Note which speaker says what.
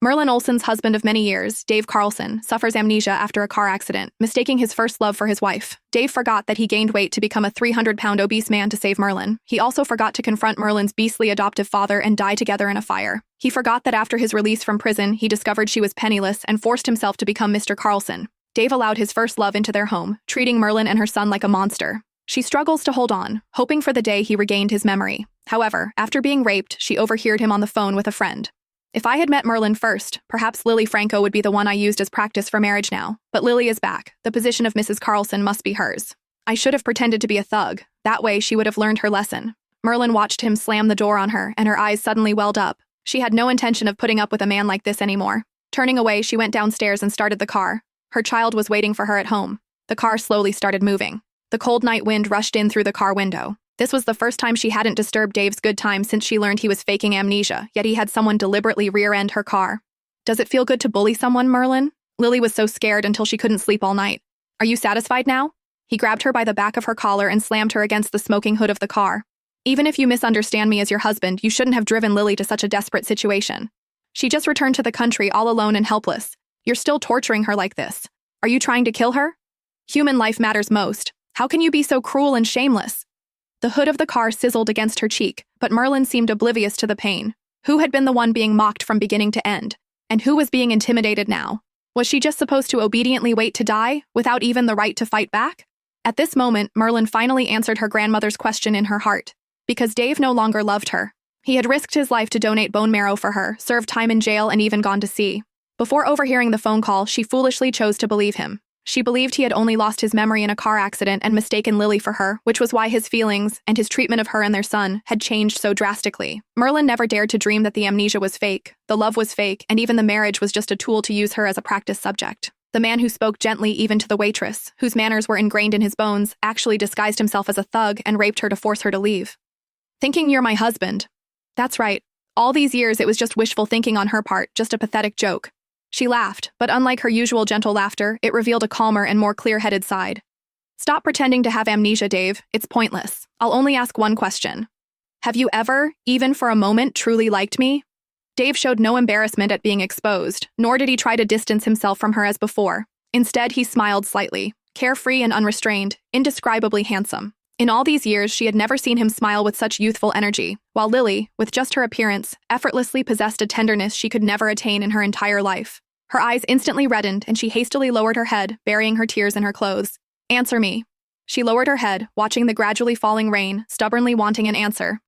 Speaker 1: Merlin Olsen's husband of many years, Dave Carlson, suffers amnesia after a car accident, mistaking his first love for his wife. Dave forgot that he gained weight to become a 300-pound obese man to save Merlin. He also forgot to confront Merlin's beastly adoptive father and die together in a fire. He forgot that after his release from prison, he discovered she was penniless and forced himself to become Mr. Carlson. Dave allowed his first love into their home, treating Merlin and her son like a monster. She struggles to hold on, hoping for the day he regained his memory. However, after being raped, she overheard him on the phone with a friend. If I had met Merlin first, perhaps Lily Franco would be the one I used as practice for marriage now. But Lily is back. The position of Mrs. Carlson must be hers. I should have pretended to be a thug. That way she would have learned her lesson. Merlin watched him slam the door on her, and her eyes suddenly welled up. She had no intention of putting up with a man like this anymore. Turning away, she went downstairs and started the car. Her child was waiting for her at home. The car slowly started moving. The cold night wind rushed in through the car window. This was the first time she hadn't disturbed Dave's good time since she learned he was faking amnesia, yet he had someone deliberately rear-end her car. Does it feel good to bully someone, Merlin? Lily was so scared until she couldn't sleep all night. Are you satisfied now? He grabbed her by the back of her collar and slammed her against the smoking hood of the car. Even if you misunderstand me as your husband, you shouldn't have driven Lily to such a desperate situation. She just returned to the country all alone and helpless. You're still torturing her like this. Are you trying to kill her? Human life matters most. How can you be so cruel and shameless? The hood of the car sizzled against her cheek, but Merlin seemed oblivious to the pain. Who had been the one being mocked from beginning to end? And who was being intimidated now? Was she just supposed to obediently wait to die, without even the right to fight back? At this moment, Merlin finally answered her grandmother's question in her heart. Because Dave no longer loved her. He had risked his life to donate bone marrow for her, served time in jail, and even gone to sea. Before overhearing the phone call, she foolishly chose to believe him. She believed he had only lost his memory in a car accident and mistaken Lily for her, which was why his feelings, and his treatment of her and their son, had changed so drastically. Merlin never dared to dream that the amnesia was fake, the love was fake, and even the marriage was just a tool to use her as a practice subject. The man who spoke gently even to the waitress, whose manners were ingrained in his bones, actually disguised himself as a thug and raped her to force her to leave. Thinking you're my husband. That's right. All these years it was just wishful thinking on her part, just a pathetic joke. She laughed, but unlike her usual gentle laughter, it revealed a calmer and more clear-headed side. Stop pretending to have amnesia, Dave. It's pointless. I'll only ask one question. Have you ever, even for a moment, truly liked me? Dave showed no embarrassment at being exposed, nor did he try to distance himself from her as before. Instead, he smiled slightly, carefree and unrestrained, indescribably handsome. In all these years, she had never seen him smile with such youthful energy, while Lily, with just her appearance, effortlessly possessed a tenderness she could never attain in her entire life. Her eyes instantly reddened, and she hastily lowered her head, burying her tears in her clothes. Answer me. She lowered her head, watching the gradually falling rain, stubbornly wanting an answer,